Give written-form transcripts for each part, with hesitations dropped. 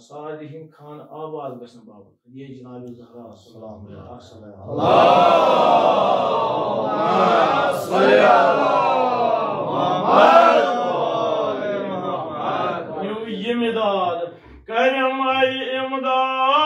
सालिहिन खान आवाज गसन बाबत ये जनाब ज़हरा सलाम ये मिदाद करमाई इमदाद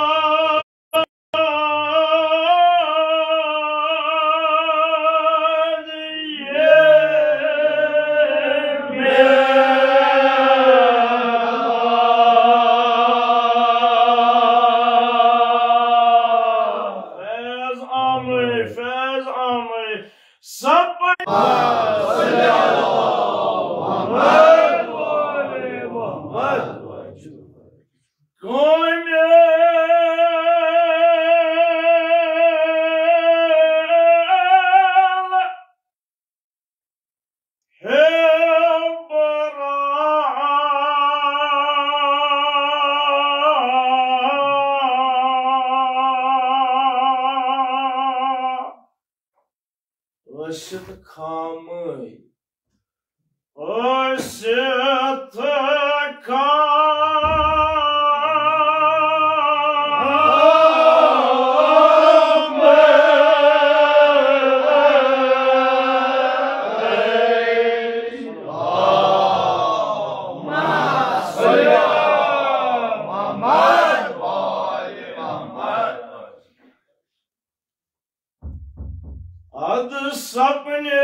बद सपने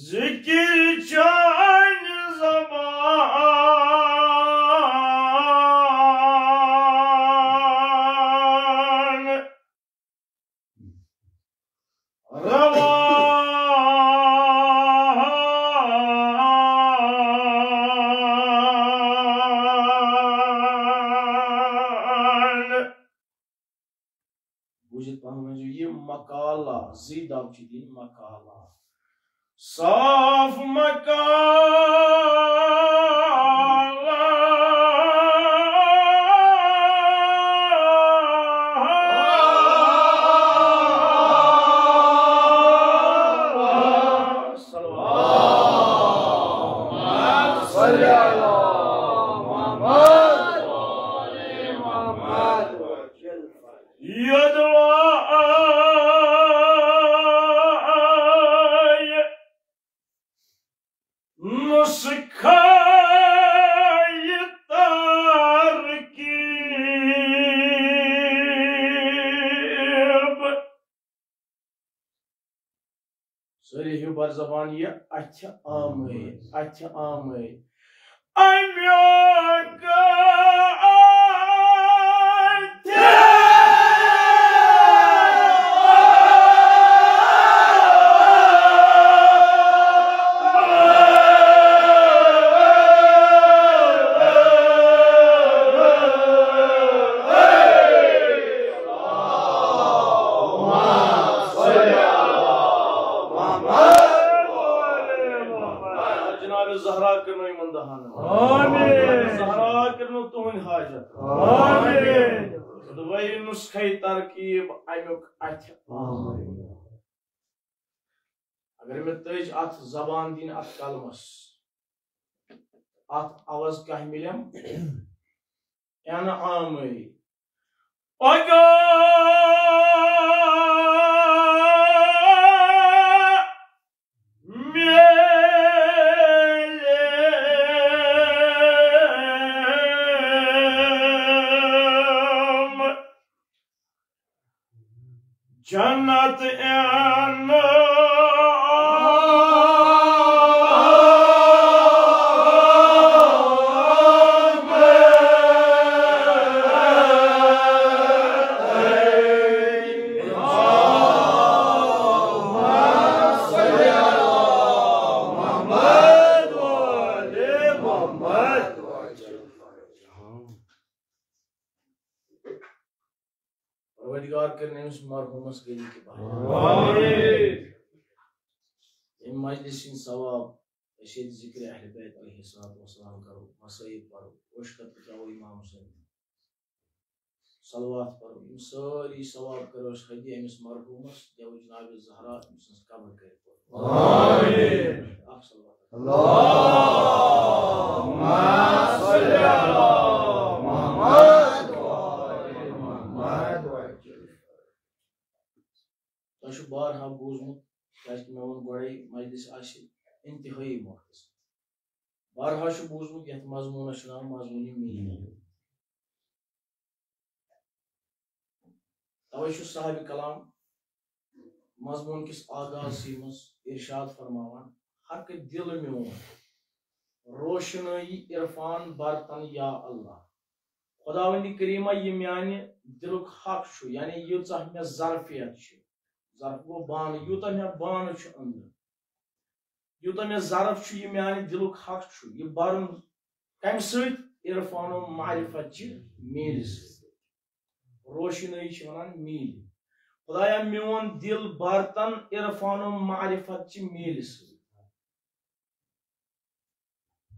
जिक्र चान ज़बान रवान बुझित पान ये मकाला ज़ीदाब दिन मकाला साफ मकाला Söyle bar zaman ye aç amı Amyaka Zahra करनो ईमानदार आमीन Zahra करनो तुहन हाजत आमीन दुआई नुस्खे तरकीब अमुक अथ आमीन अगर मैं तेज अथ जबान दिन अथ कलमस अथ आवाज कह मिलम याना आमी अगा जन्नत परवरदिगार करने उस मरहुमस के लिए आमीन मजलिस सवाब अशद जिक्र अहले बैत अलैहिस्सलाम वसलाम करो मसईब पढ़ो उशकत करो इमाम हुसैन सलवात पढ़ो इन सारी सवाब करो हदी अमिस मरहुमस देव जनाब ज़हरा अमिस कब्र कर आमीन आप सलवात अल्लाहुम्मा सल्ली अला मुहम्मद तशु बारहा बोजमुत क्या मैं वन गई मजलिस इंतहाई मखस बारहा बोजमुत ये मजमून नाम मजमून मील तवे साहिब कलाम मजमून किस आगाज मज इरशाद फरमावान हक दिल म्योन रोशनाई इरफान बरतन या अल्लाह खुदावंदी करीमा ये म्याने दिलुक हक यानी यूचा मे ज़रफियत ज़रफ गो बान यूता मे बान अंदर यूता मे ज़रफ ये म्याने दिलुक हक ये बरन कम इरफान मारिफत मील रोशनाई वन मील खुदाया मोन दिल बरतन इरफान मारिफत मील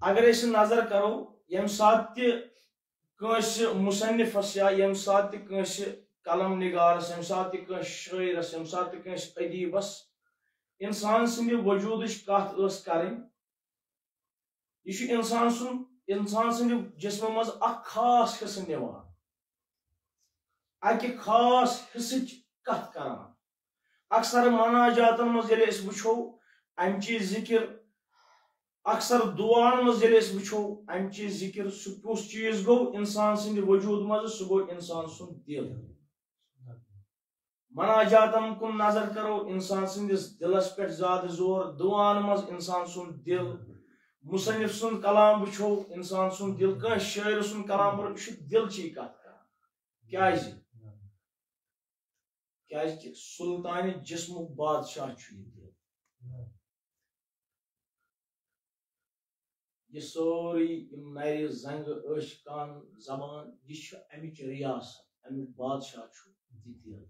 अगर नजर करो यम सात मुसन्निफस या यम सात कलम निगारस यम सात शायरस यम सात अदीबस इंसान सद वजूद कत करें यह इंसान सद जिस्म मज खास हिस्स निवान अकि खास हिस्स कत करान अक्सर मनाजातन मज वो अमचि जिक्र अक्सर दुआन मज वो अम चीज जिक्र सह चीज गो इंसान सद वजूद मज सह गो इंसान सुन दिल मनाजातन कुन नजर करो इंसान सदिस दिलस पे ज्यादा जोर दुआन मज इंसान सुन दिल मुसन्निफ सुन कलाम वो इंसान सुन दिल कह शायर सुन कलाम दिल ची कत क्या सुल्तान जिस्मुक बादशाह दिल ये सोरी नर जंग अश कान जबान यह अमिच रियासत अमिक बादशाह दिल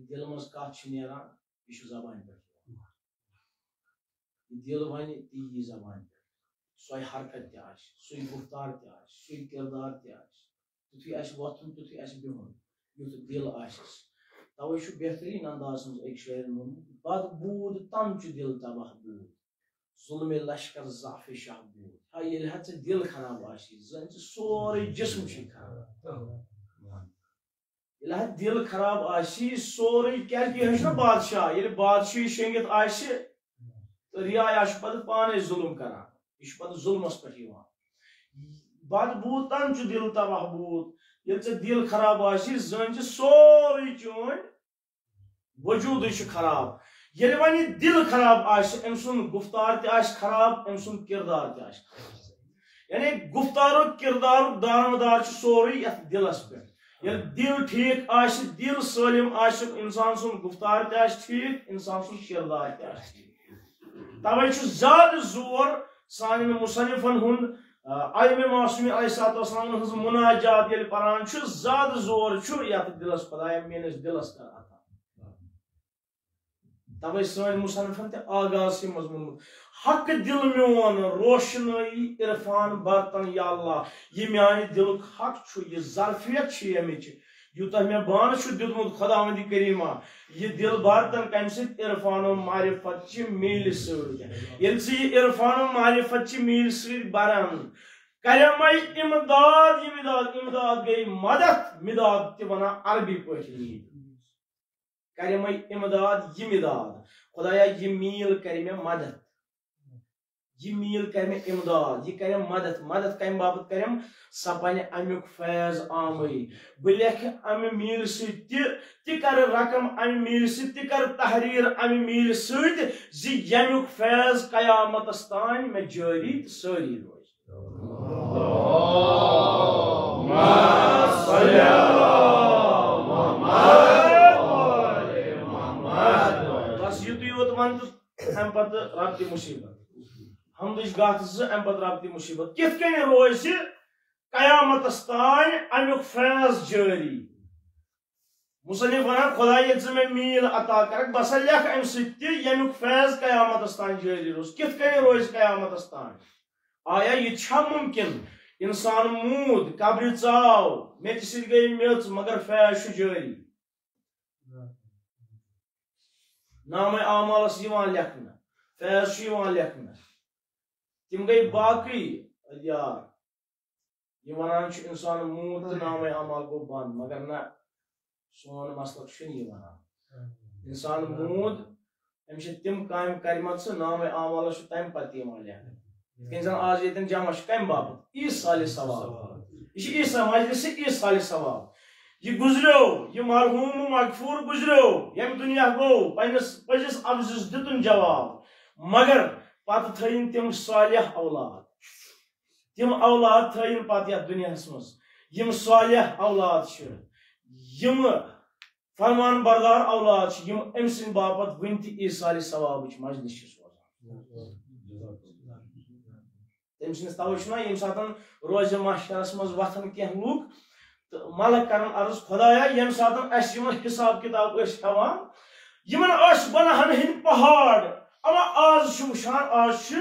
दिल मज कत नेरान यह जबान पे दिल वन ती जबान पे सो हरकत सो गुफ्तार सो किरदार तुथु वथुन तुथु बिहुन युथ दिल तवे बेहतरीन अंदाज एक शायर बद बूद तम दिल तबाह बूद जुल्म लश्कर ज़ाफ़े शाह बूद हा ये दिल खराब जन सोरे जिस्म खराब ये दिल खराब सोरे क्या बादशाह ये बादशाह शेंगित तो रियाय पाने जुल्म करान यह जुल्मस पे बद बूद तम दिल तबाह बूद ये दिल खराब जन सोरे चोन वजूद खराब ये वन दिल खराब अम सुन गुफ्तार खराब अम सुन किरदार खराब यानी गुफ्तार किरदार दारोमदार सोरे ये दिलस पे ये दिल ठीक दिल सलिम इंसान सुन गुफ्तार ठीक इंसान सुन किरदार ठीक तवे ज्यादा जोर सान मुसन्निफन हुंद आइम मासूमी अलैहिस्सलाम हज मुनाजात ये परान ज्यादा जोर ये दिलस खुदाया मेनिस दिलस कर अता तवे सन मुसन्निफन ते आगाज से मजमून हक दिल मोन रोशनाई इरफान बर्तन या अल्लाह ये म्यान दिल हक ये ज़र्फियत अमिच यूता मे बान दुत खुदावंदी करीमा ये दिल बर्तन कम इरफान मारिफत मील से इरफान मारिफत मील से बरान करम इमदाद इमदाद गई मदद मिदाद ते वना अरबी पे करम इमदाद यमिदाद खुदाया ये मील कर मे मदद ये मील कर मे इमदाद ये कर मदद मदद कम बाबत करम सपन अमुक फैज आमई बह लेख अम मील कर रकम अम मील कर तहरीर अम मील यमुक फैज कयामत तान मे जारी सारी रोज बस युत योत वन अम पत रब्ति मुसीबत हमदुश गत अम पत रब्ति मुसीबत कित कन रोज कयामत तान अमुक फैज जारी मुसन्निफ वन खुदा ये मे मील अता कर बस लेख अम यमुक फैज कयामत तान जारी रोज कित कन रोज कयामत तान आया यह मुमकिन इंसान मूद कब्र चाव मेच सि गई मेच मगर फैज जारी नाम आमालस लेखन फैज लेखन तम गई बाकी यार ये वनान इंसान मूद तो नाम आमाल गो बंद मगर ना सोन मसल ये वनान इंसान मूद अम तम काम कर नाम आमाल तम पे लेखन आज ये जमा कम बाबत ईस साल सवाब यह मजलिस ईस साल सवाब यह गुजरो यह मरहूम मगफूर गुजरो यम दुनिया गो पजिस अफजिस दितुन जवाब मगर पत थयन तम सालिह औलाद तम औलाद थयन पत यथ दुनिया मज यम सालिह औलाद यम फरमान बरदार औलाद यम अम सिंद बापत वन ईस साल सवाब मजलिस रोजान तम तवे ये सात रोज महशरस मज वथन कह लूक तो मलक कर अर्ज खुदाया ये सात हिसाब किताब हेवान गुनाहन हिंद पहाड़ अवा आज वुचान आज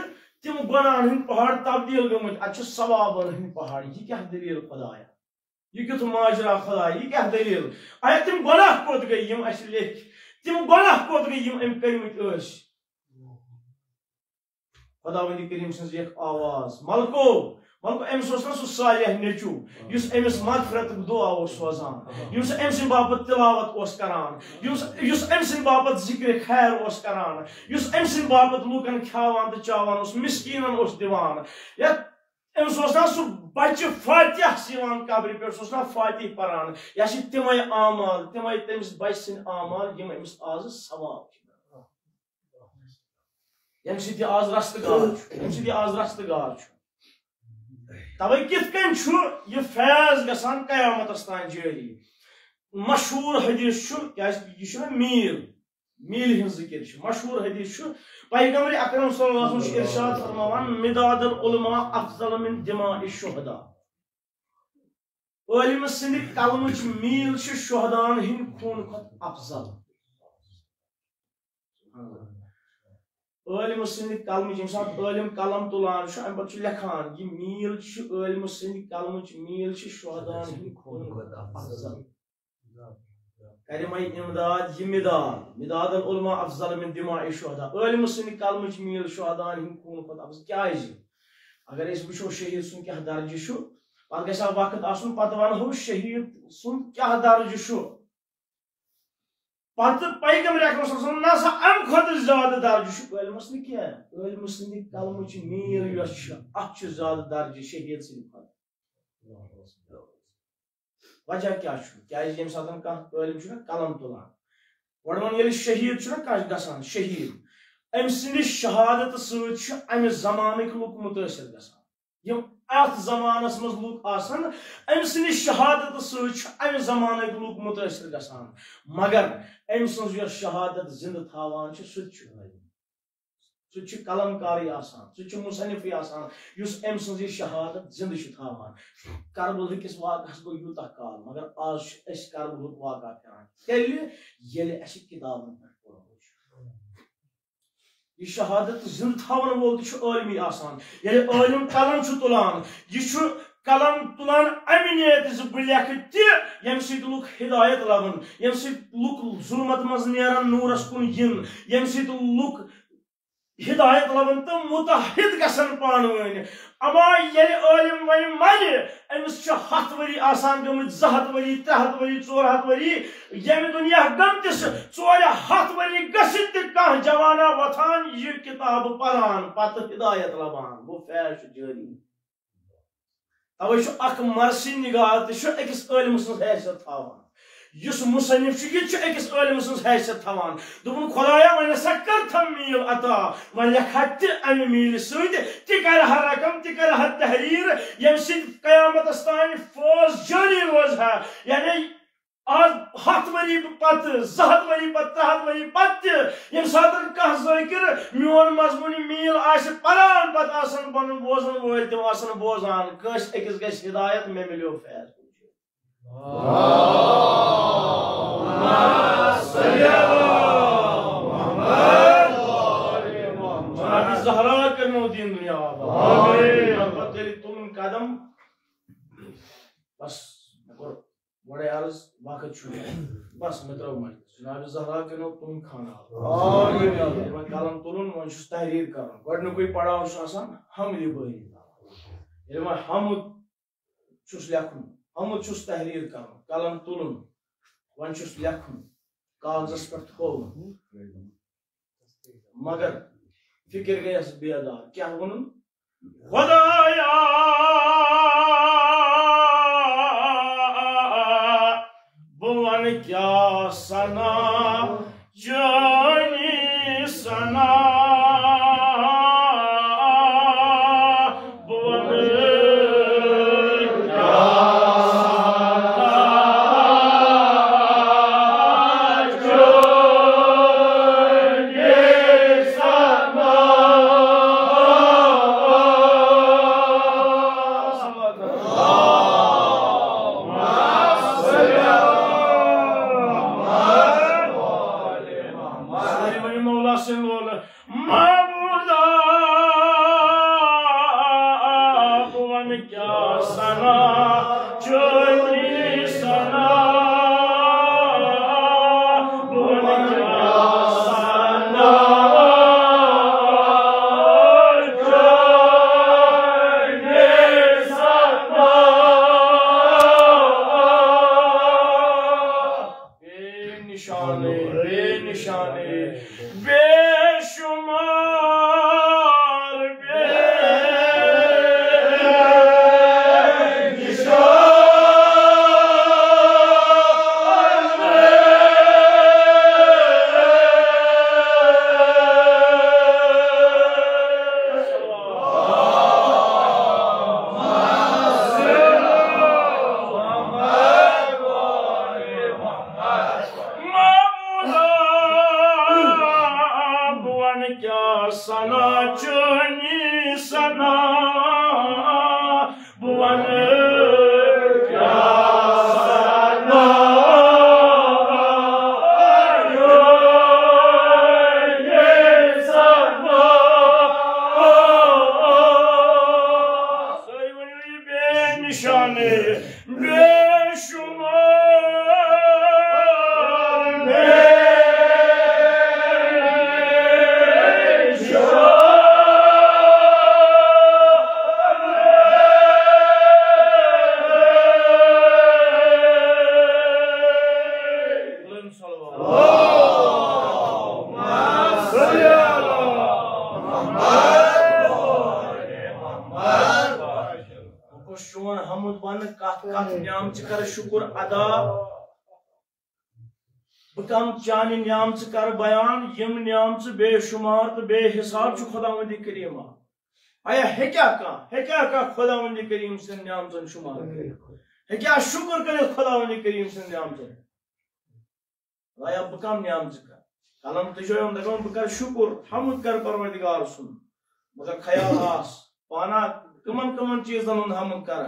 तम गुनाहन हिंद पहाड़ तब्दील गमत अत सवाबन हिंद पहाड़ यह क्या दलील खुदाया यह क्युत माजरा खुदाया यह क्या दलील अय तम गुनाह कोत गई लेख तम गुनाह कोत गई अम कर्मत खुदावंदी करीम सज आवाज मलको हम अमिस ना सह सालिह नेचू युस अमिस मगफरत दुआ सोजान युस अमिस बापत तिलावत करान युस अमिस बापत जिक्र खैर करान युस अमिस बापत लूकन खावान तो चावान मिस्कीनन दिवान या अमिस ना सह बच्चे फातिह सिवान कब्र पे ना फातिह परान या तमय आमाल तमय तमिस बच्चे सिंद आमाल यम अमिस आज सवाब यम सह आज रस्तगार तवे कित कन यह फैज गसान कयामतस तान जारी मशहूर हदीस यह मील हिंद जिक्र मशहूर हदीस पैगंबर अकरम सल्लल्लाहु अलैहि वसल्लम इरशाद फरमावन मिदादुल उलमा अफजल मिन दिमाइ शुहदा ओलिम सिंद कलमच मील शुहदान हिंद खून खत अफजल ओलिम सिंद कलमच यम सात ओलिम कलम तुलान अम पे लिखान यह मील ओलिम सिंद कलमच मील शुहदान हिंद खून खत अफजल करिमाई इमदाद यह मिदाद उलमा अफजल मिन दिमाइ शुहदा ओलिम सिंद कलमच मील शुहदान हिंद खून खत अफजल क्या अगर इस वुचो शहीद सुन क्या दर्ज पे गसा वक्त आसन पत वनहो शहीद सुन क्या दर्ज पत पैगंबर अकरम ना सा अम खुद ज्यादा दर्ज ओलिमस न क्या ओलिम सिंद कलमच मील अत ज्यादा दर्ज शहीद सिंद वजह क्या यम सात कलम कलम तुलान गो शहीद गसान शहीद अम सिंद शहादत सम जमानक लुक मुतासर गसान यम अत जमानस मज लुक आसन अम सिंद शहादत सम जमानक लुक मुतासर गसान मगर अम सज शहादत जिंद थावान सह कलमकारी सह मुसनिफी युस अम सज शहादत जिंद थावान करबल किस वाकस गो यूत काल मगर आज करबल वाक़ा फेरान किताबन पे यह शहादत जिंद थावन वोल आलमी आलिम कलम तुलान यह कलम तुलान अमि नियत बह लेख तम सत लुक हिदायत लबन यम सत लुक जुल्मत मज नेरन नूरस कुन इन यम सत लुक हिदायत लबन तो मुतहिद गसन पानवन अमा आलिम वन मन अमिस 100 वरी आसान गमत 200 वरी 300 वरी 400 वरी यम दुनिया गमतिस 400 वरी गसित कह जवाना वथान यह किताब परान पत हिदायत लबान वो फैश जारी तवे अख मरसी निगाह तो अकिस आलिम सज हैसियत थावान युस मुसनिफ अकिस आलिम सज हैसियत थावान दोपन खुदाया वन सा कर मील अता वन लेखा अमि मील सह रकम तह तहरीर यम सयामत तान फौज जारी रोज है यानी आज 100 वरी पत 200 वरी पत 300 वरी पत यम सात कह ज़ाकिर मोन मजमूनी मील आस परान पत आसन बन बोजन वोल तम आसन बोजान कस अकिस गस हिदायत मे मिलो फैज ज़हरा करनो दीन दुनिया तुम कदम बस बड़े अर्ज वक्त बस मे त्रो मज जनाब ज़हरा करनो तुम खाना कलम तुलन वन तहरीर कर गोडनुक पड़ाव हमद बरी हमद लेखन हमद तहरीर कर कलम तुलन वन लेखन कागजस पे थोवन मगर फिक्र गयस बेदार क्या वन खुदाया बुवन क्या सना जानी सना sana çöni sana buvanı ya sana nişanı beşumar şuan hamud banı kat kat niam çıkar şükür ada bıkam çani niam çıkar bayan yim niam çı beşumar tı behisab çı Xudavandi Kerima aya hekya ka Xudavandi Kerim sen niam çın şumar hekya şükür करे Xudavandi Kerim sen niam çın aya bıkam niam çıkar kalam tujayım da kon bıkar şükür hamd kar Parvardigar sun mगर ख्याल आस पाना कमन कमन चीजन हमन कर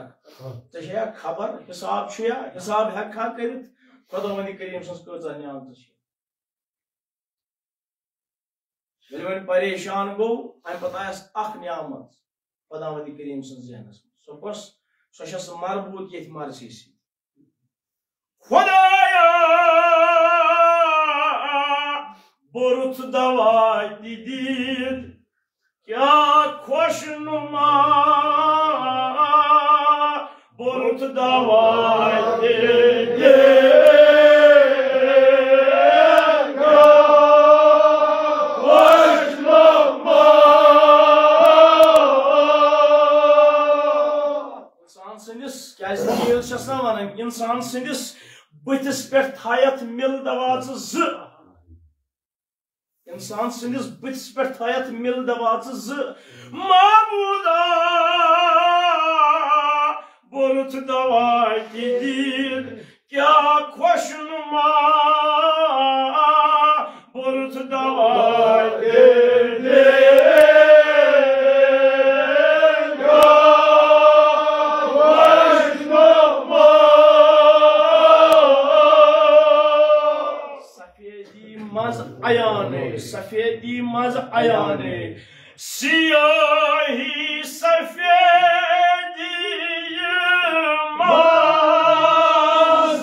या खबर हिसाब हिसाब हेखा कर Xudavandi Kerim सस कचा नियामत वन परेशान गो अम पे अख नियामत Xudavandi Kerim सस जहनस सो बस सो मरबूत ये मर्जी सी खुदाया बुरुत दवा दीद क्या खुशनुमा बुरुत दवा इंसान सदिस बतिस पे थायत मिल दवाच इंसान सदिस बतिस पे थायत मिल दवाच मामूदा बुरुत दवा दीद क्या खुशनुमा बुरुत दवा सफेदी मज आयाने सियाही सफेदी मज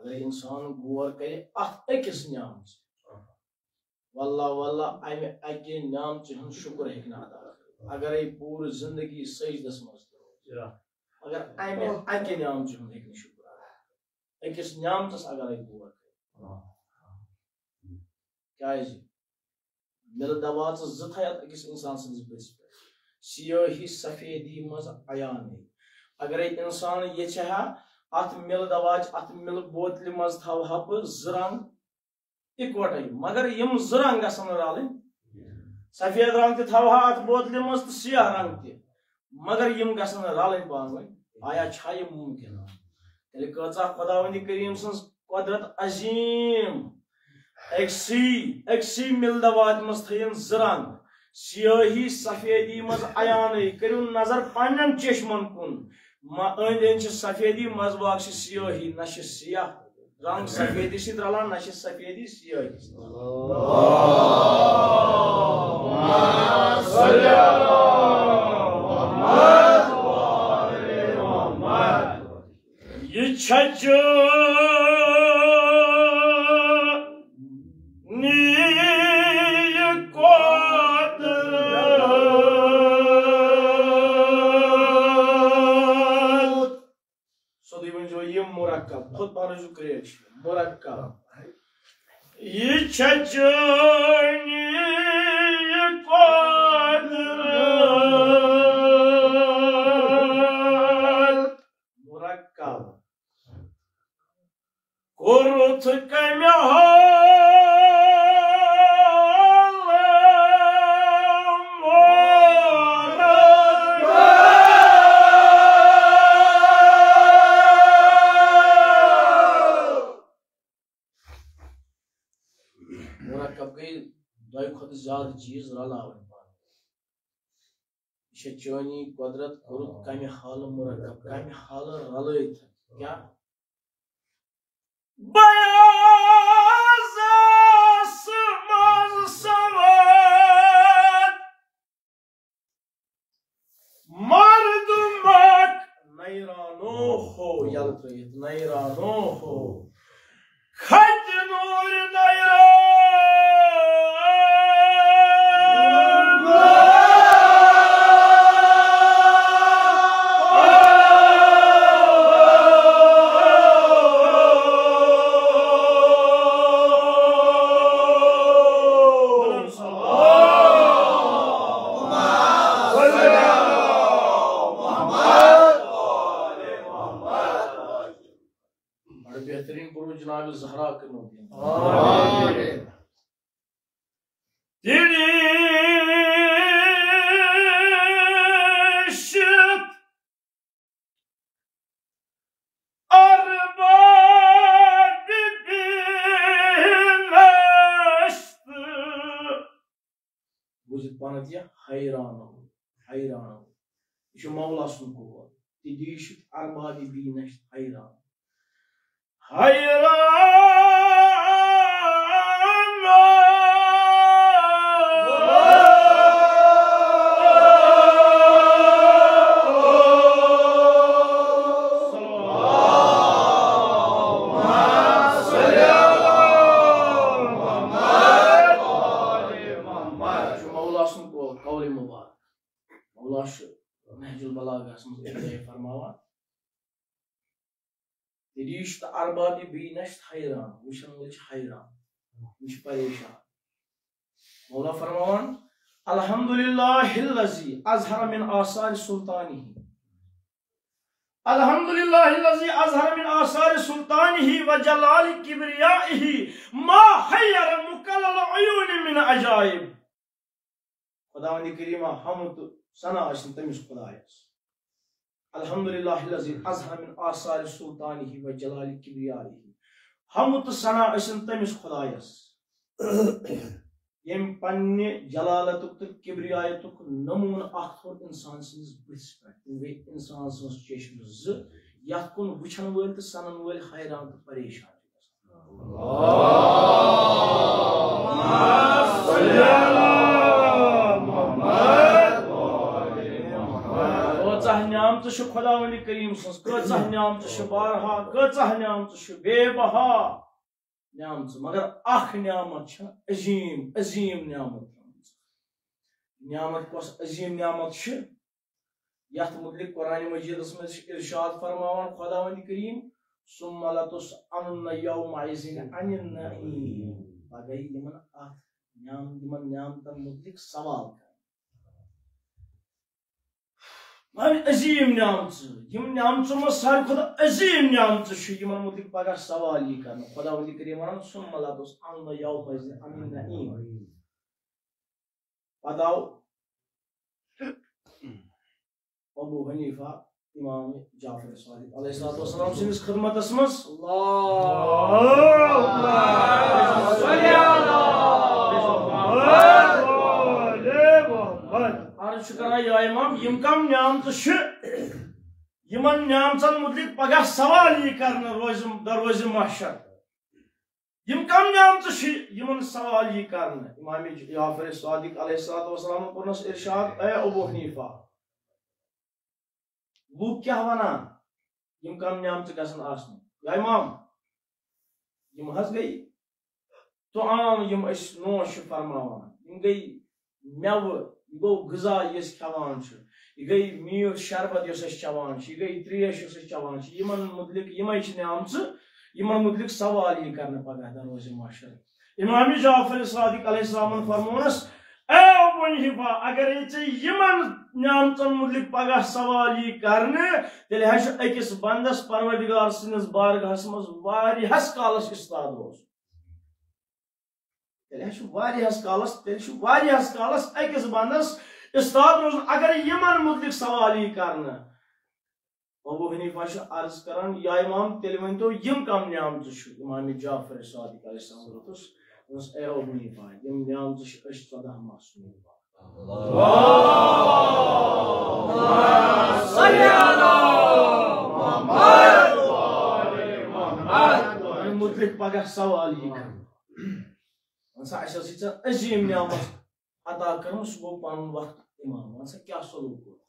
अगर इंसान गौर करे अत अकिस नियाम वल्ला वल्ला अमे अके नियाम शुक्र हेकना अदा अगर पूरी जिंदगी सजदस मज अगर अमे अके नियाम हेकन शुक्र अदा अकिस नियामतस अगर गौर करे क्या मिल दवाच जथायत अकिस इंसान सज बस सियाही सफेदी मज अयान अगर इंसान ये अत मिल दवाच अत मिल बोतल मज थवहा बह रंग इकवटे मगर यम रंग गसन रलन सफेद रंग थवहा अत बोतल मज तो सियाह रंग मगर यम गसन रलन पान आया यह मुमकिन तेल कचा Xudavandi Kerim सज कुदरत अजीम अक्सी मिल दवाच मज थयन रंग सियाही सफेदी मज अयान करू नजर पन्न चश्मन कुन अंद सफेदी मजबाग सियाही न सियाह रंग सफेदी सत रलान न सफेदी सियाही ये खुद पानो क्रिएट मुरक्कब ये छजनी कोरुत कम्य मुरक्कब गई दो खुद ज्यादा चीज रलावन चोनी कुदरत कुरुत कम्य हाल मुरक्कब कम्य हाल रलैत क्या मर्दुमक नैरानो हो यलत्रयित नैरानो हो खज नूर बेहतरीन पुरुष जनाब ज़हरा के नबी बुझित पाना दिया हैरान हैरान यह मौला सुन को तिदीश अरबाबी बी नश हैरान हैरान मौला सुन को कौल मुबारक मौला नहजुल बलागा फरमावा रिश तो अरबाबी बी नश हैरान वुशन वल हैरान वुश परेशान मौला फरमान अल्हम्दुलिल्लाहिल्लज़ी अज़हर मिन आसार सुल्तानिही अल्हम्दुलिल्लाहिल्लज़ी अज़हर मिन आसार सुल्तानिही व जलाल किब्रियाइही मा हय्यर मुकल्लल उयून मिन अजाइब खुदावंद करीमा हमद सना असन तमिस खुदायस अल्हम्दुलिल्लाहिल्लज़ी अज़हर मिन आसार सुल्तानिही व जलाल किब्रियाइही हमद सना असन तमिस खुदायस यम पन्ने जलालतुक तो किब्रियायतुक नमून अखर इंसान सिंस बिस पे इंसान सस चश्म ज यत कुन वुछन वल तो सनन वल हैरान तो परेशान न्यामत खुदावंद करीम सस कह न्यामत बारहा कह न्यामत बेबहा न्यामत मगर अख न्यामत अजीम अजीम न्यामत न्यामत कस अजीम न्यामत यथ मुतलिक कुरान मजीदस में इरशाद फरमावन खुदावंद करीम सुम्मा लतुसअलुन यौमइज़िन अनिन नईम पगै यमन अख न्यामतन मुतलिक सवाल अजीम न्यामत यम न्यामतों में सारे खुदा अजीम न्यामत यमन मुतलिक पगह सवाल यह कर खुदावंद करीम वन सुम्मा लतुसअलुन यौमइज़िन अनिन नईम बताओ अबू हनीफा इमाम जाफर सादिक अलैहिस्सलाम सिंस खिदमतस मस अर्ज करा या इमाम यम कम न्यामत यमन न्यामतन मुतलिक पगह सवाल यह कर रोज महशर यम कम न्यामत यमन सवाल यह कर इमाम जाफर सादिक अलैहिस्सलाम कोरनस इरशाद ए अबू हनीफा लूग क्या वनान यम कम न्यामत गसन आसन या इमाम यम हज गई तो आम यम अस नोश फरमावान यम गई मेव गो गजा यस खवान यह गई मीठ शरबत यस चवान यह गई त्रेश यस चवान यमन मुतलिक यमै न्यामत यमन मुतलिक सवाल यह कर पगह दरोज महशर इमाम जाफर सादिक अलैहिस्सलाम फरमोनस ए Abu Hanifa agar yman niamtan mulik pagah sawal yi karne tele hash ekis bandas Parvardigar sınız bargahs maz varihas kalas istad roz tele hash varihas kalas ekis bandas istad roz agar yman mulik sawal yi karne Abu Hanifa şu arz karan ya imam televento yim kam niamtu şu İmam Cafer Sadiq aleyhisselam Ons Abu Hanifa yim niamtu şu iştada mahsum Allah salli ala Muhammed ve ali Muhammed mutlak pagah sawal yi Onsa aşasıca azim niamat ata karmış bu panun vakt imam onsa kya soluk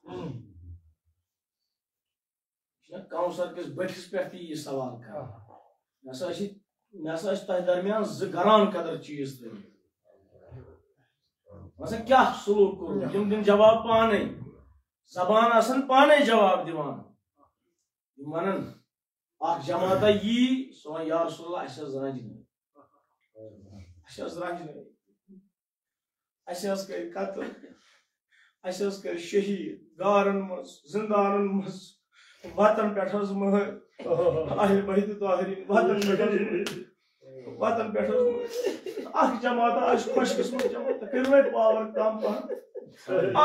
Kausar kes betis pehti ye sawal kar Nasa tah darmiyan garan kadar cheez the Masa kya suluk kur yim din jawab paane zaban asan paane jawab diwan Manan ak jamaata yi so ya Rasulullah ashaz rajin ashaz kay kat ashaz kay shahid garan mas zindanun mas Vatan pethas mah ahl bayt tahirin vatan pethas ak jamaata aş khosh qismat jamaata kirme power kam pa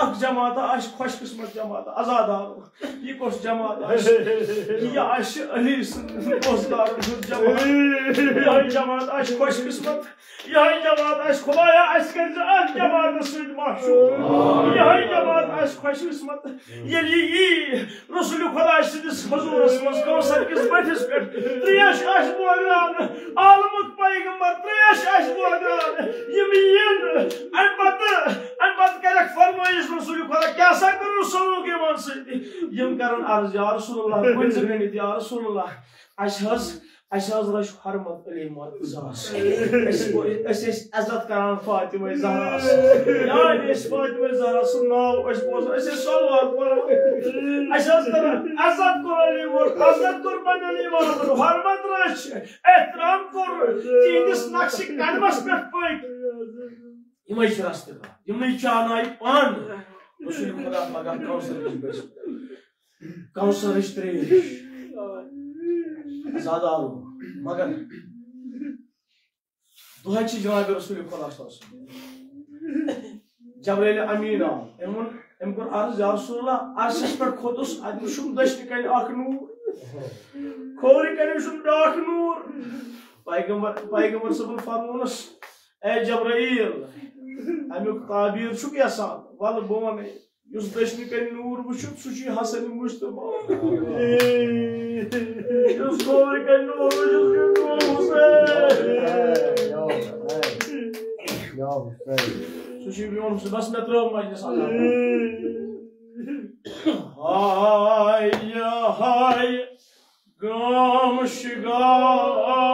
ak jamaata aş khosh qismat jamaata azadar ye kos jamaata ye aş ali dostlar jamaata ye jamaata aş khosh qismat ye jamaata aş khudaya askar ak jamaata sid mahshur ye jamaata aş khosh qismat ye Rasul Khuda sid huzur asmas Kausar kis betis per triyash aş boğran almut peygamber triyash aş boğran yemin anbat kelak farmayış Rasul Khuda kya sakar Rasul ke manse yem karan arz ya Rasulullah kunzgani ya Rasulullah aşhaz raş harmat alimat zas es azat karan Fatıma Zahra yani es Fatıma Zahra sunnav es boz es salvat aşhaz karan azat kor alimat azat kurban alimat harmat raş ehtiram kor tindis nakşi kalmas pek koy imay rastı imay chanay pan Rasul Khuda maga Kausar istre Zadaru magar duhaçı Cenab-ı Resulü Khuda Cebrail Amin emkun arz ya Resulullah arşiş per khotus admuşum daşti kayın ak nur khori kayın şum dak nur Peygamber sabır farmunus ey Cebrail amuk tabir şu yasan vallahi bu mane Yus daşti kayın nur bu şu suçi Hasan-ı Mustafa Yus khori kayın nur bu şu Ya Sushi biliyor musun? Nasıl metroğum var yine sana? Hay ya hay Gamış gafıcı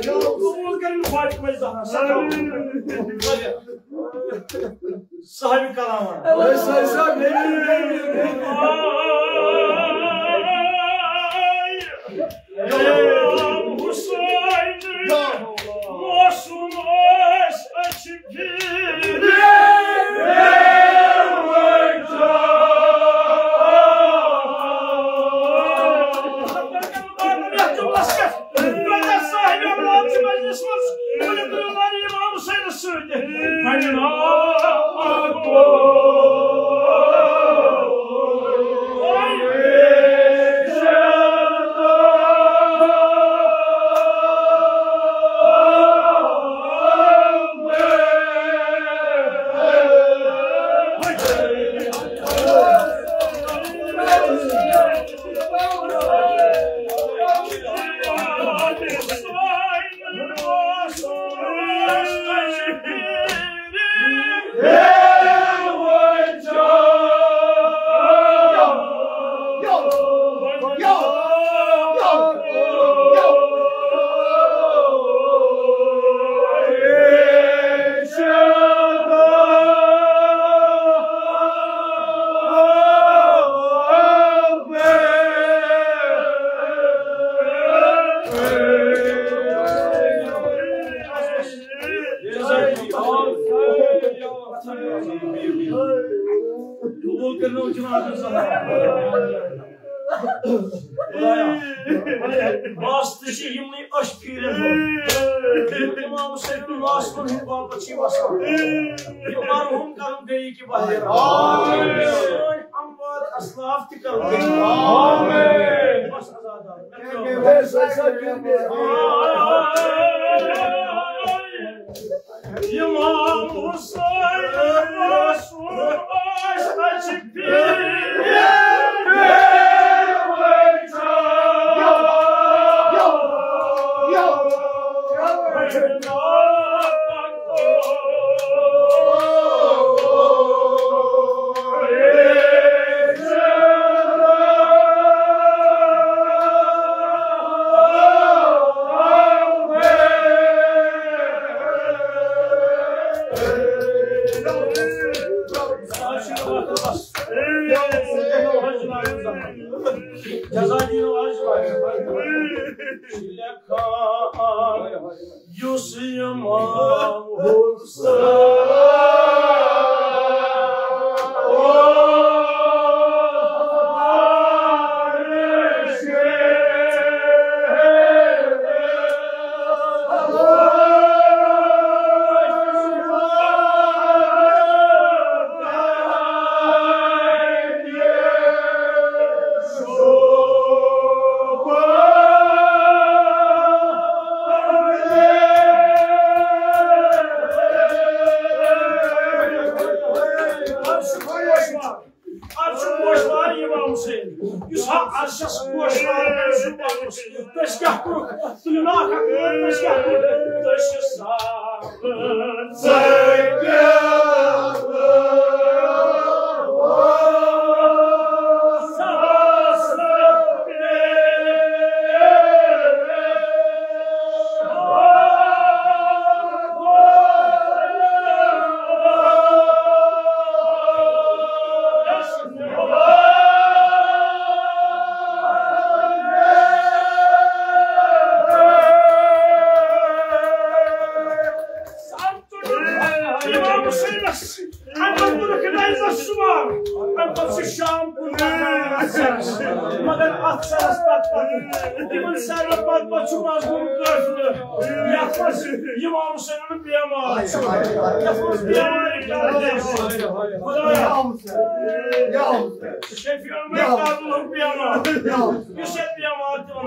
कबूल करें फातिमा ज़हरा साहिब कलाम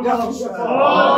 Ya